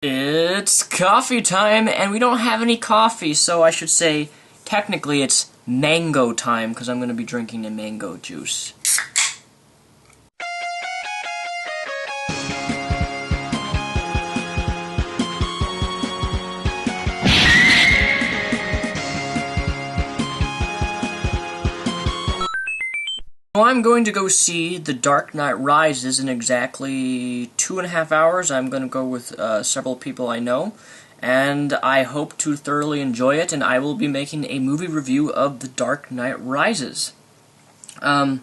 It's coffee time, and we don't have any coffee, so I should say, technically it's mango time, because I'm going to be drinking a mango juice. So I'm going to go see The Dark Knight Rises in exactly 2.5 hours. I'm going to go with several people I know, and I hope to thoroughly enjoy it, and I will be making a movie review of The Dark Knight Rises. Oh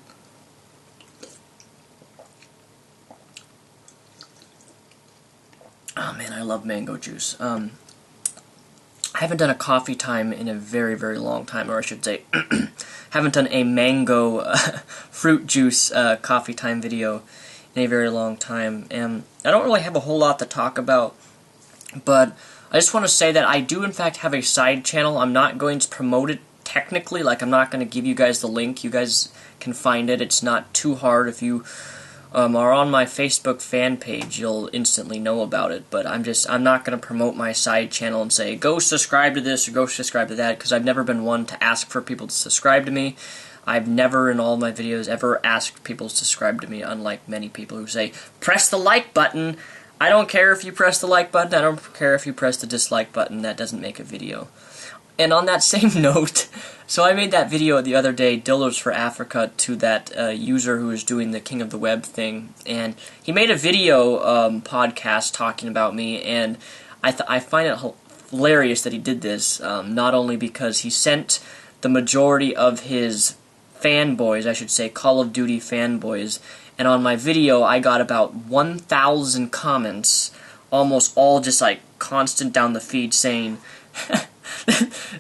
man, I love mango juice. I haven't done a coffee time in a very, very long time, or I should say, haven't done a mango fruit juice coffee time video in a very long time. And I don't really have a whole lot to talk about, but I just want to say that I do in fact have a side channel. I'm not going to promote it technically, like I'm not going to give you guys the link. You guys can find it. It's not too hard. If you are on my Facebook fan page, you'll instantly know about it, but I'm not going to promote my side channel and say, go subscribe to this or go subscribe to that, because I've never been one to ask for people to subscribe to me. I've never in all my videos ever asked people to subscribe to me, unlike many people who say, press the like button. I don't care if you press the like button, I don't care if you press the dislike button, that doesn't make a video. And on that same note, so I made that video the other day, Dildos for Africa, to that user who was doing the King of the Web thing, and he made a video podcast talking about me, and I find it hilarious that he did this, not only because he sent the majority of his fanboys, I should say, Call of Duty fanboys, and on my video I got about 1,000 comments, almost all just like constant down the feed saying,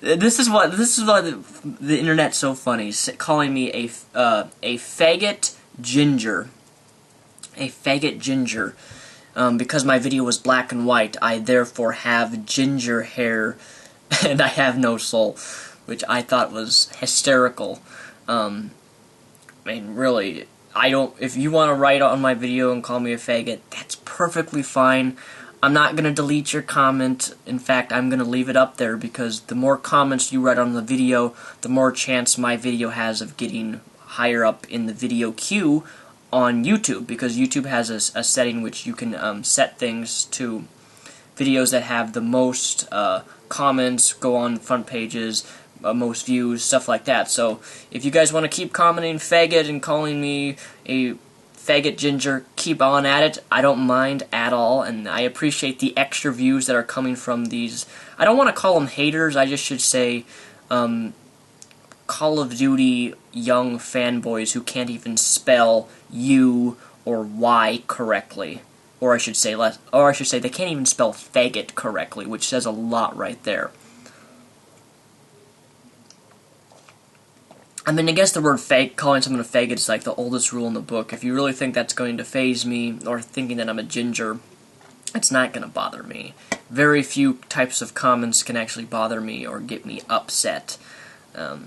this is why the internet's so funny, calling me a faggot ginger. A faggot ginger. Because my video was black and white, I therefore have ginger hair and I have no soul, which I thought was hysterical. I mean, really, if you want to write on my video and call me a faggot, that's perfectly fine. I'm not going to delete your comment. In fact, I'm going to leave it up there, because the more comments you write on the video, the more chance my video has of getting higher up in the video queue on YouTube, because YouTube has a setting which you can set things to videos that have the most comments, go on front pages, most views, stuff like that. So if you guys want to keep commenting faggot and calling me a faggot ginger, keep on at it. I don't mind at all, and I appreciate the extra views that are coming from these. I don't want to call them haters, I just should say Call of Duty young fanboys who can't even spell U or Y correctly. Or I should say they can't even spell faggot correctly, which says a lot right there. I mean, I guess the word calling someone a faggot is like the oldest rule in the book. If you really think that's going to faze me, or thinking that I'm a ginger, it's not going to bother me. Very few types of comments can actually bother me or get me upset.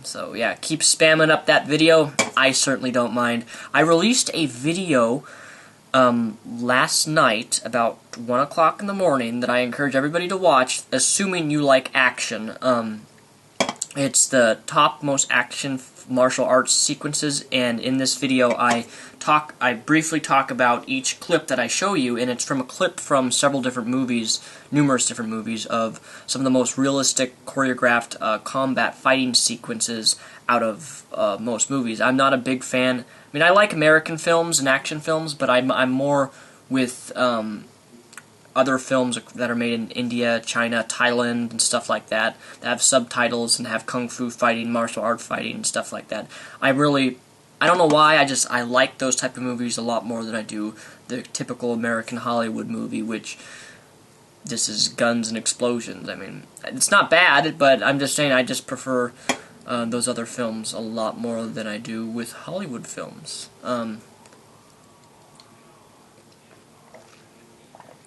So yeah, keep spamming up that video. I certainly don't mind. I released a video last night about 1 o'clock in the morning that I encourage everybody to watch, assuming you like action. It's the top most action martial arts sequences, and in this video I briefly talk about each clip that I show you, and it's from a clip from several different movies, numerous different movies, of some of the most realistic choreographed combat fighting sequences out of most movies. I'm not a big fan. I mean, I like American films and action films, but I'm more with other films that are made in India, China, Thailand, and stuff like that have subtitles and have kung fu fighting, martial art fighting, and stuff like that. I don't know why, I like those type of movies a lot more than I do the typical American Hollywood movie, which this is guns and explosions. I mean, it's not bad, but I'm just saying I just prefer those other films a lot more than I do with Hollywood films.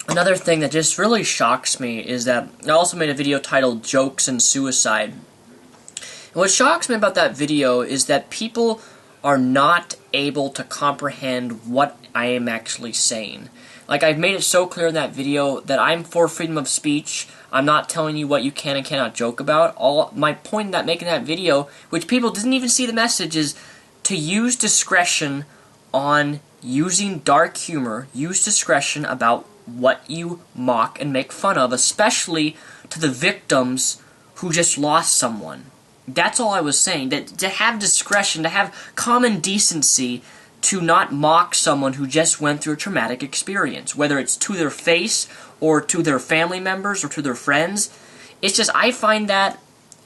Another thing that just really shocks me is that I also made a video titled Jokes and Suicide. And what shocks me about that video is that people are not able to comprehend what I am actually saying. Like, I've made it so clear in that video that I'm for freedom of speech. I'm not telling you what you can and cannot joke about. My point in that making that video, which people didn't even see the message, is to use discretion on using dark humor. Use discretion about what you mock and make fun of, especially to the victims who just lost someone. That's all I was saying. To have discretion, to have common decency, to not mock someone who just went through a traumatic experience, whether it's to their face or to their family members or to their friends. It's just, I find that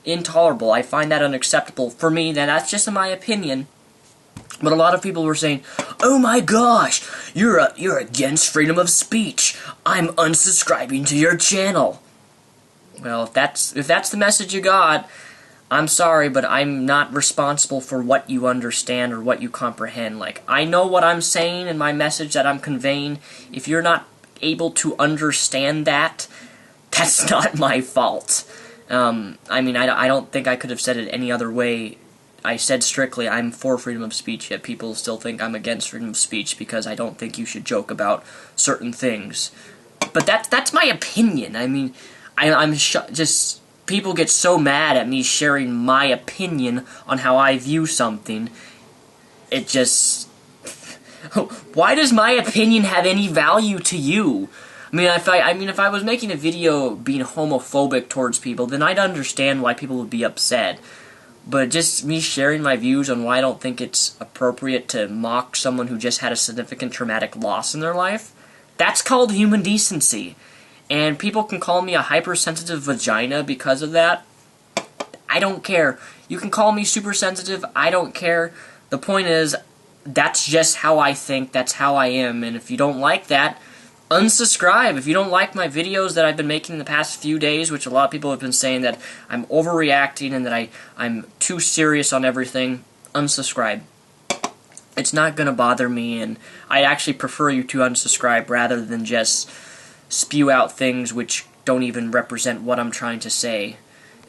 intolerable. I find that unacceptable. For me, that's just in my opinion. But a lot of people were saying, "Oh my gosh, you're against freedom of speech. I'm unsubscribing to your channel." Well, if that's the message you got, I'm sorry, but I'm not responsible for what you understand or what you comprehend. Like, I know what I'm saying in my message that I'm conveying. If you're not able to understand that, that's not my fault. I mean, I don't think I could have said it any other way. I said strictly I'm for freedom of speech, yet people still think I'm against freedom of speech because I don't think you should joke about certain things. But that's my opinion. I mean, I'm just... People get so mad at me sharing my opinion on how I view something. It just... Why does my opinion have any value to you? I mean, if I was making a video being homophobic towards people, then I'd understand why people would be upset. But just me sharing my views on why I don't think it's appropriate to mock someone who just had a significant traumatic loss in their life, that's called human decency. And people can call me a hypersensitive vagina because of that. I don't care. You can call me super sensitive. I don't care. The point is, that's just how I think. That's how I am. And if you don't like that, unsubscribe. If you don't like my videos that I've been making in the past few days, which a lot of people have been saying that I'm overreacting and that I'm too serious on everything, unsubscribe. It's not going to bother me, and I'd actually prefer you to unsubscribe rather than just spew out things which don't even represent what I'm trying to say.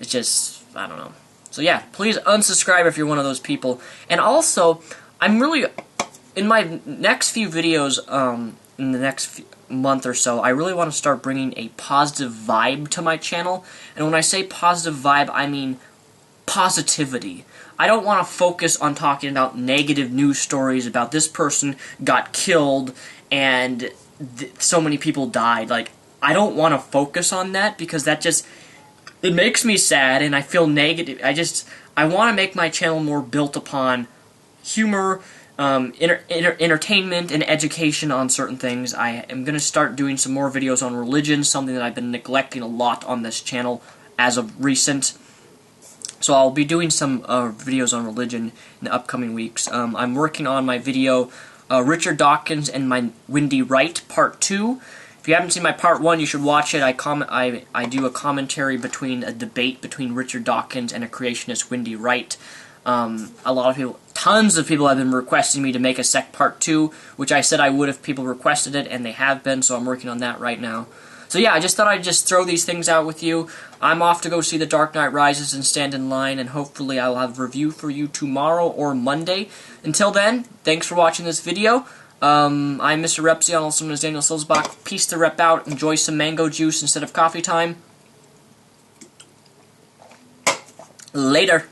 It's just, I don't know. So yeah, please unsubscribe if you're one of those people. And also, I'm really, in my next few videos, in the next month or so, I really want to start bringing a positive vibe to my channel. And when I say positive vibe, I mean positivity. I don't want to focus on talking about negative news stories about this person got killed and so many people died. Like, I don't want to focus on that because that just, it makes me sad and I feel negative. I want to make my channel more built upon humor, entertainment, and education on certain things. I am going to start doing some more videos on religion, something that I've been neglecting a lot on this channel as of recent. So I'll be doing some videos on religion in the upcoming weeks. I'm working on my video, Richard Dawkins and my Windy Wright, Part 2. If you haven't seen my Part 1, you should watch it. I do a commentary between a debate between Richard Dawkins and a creationist, Windy Wright. A lot of people, tons of people have been requesting me to make a Part 2, which I said I would if people requested it, and they have been, so I'm working on that right now. So yeah, I just thought I'd just throw these things out with you. I'm off to go see The Dark Knight Rises and stand in line, and hopefully I'll have a review for you tomorrow or Monday. Until then, thanks for watching this video. I'm Mr. Repzion, also known as Daniel Silsbach. Peace to rep out. Enjoy some mango juice instead of coffee time. Later.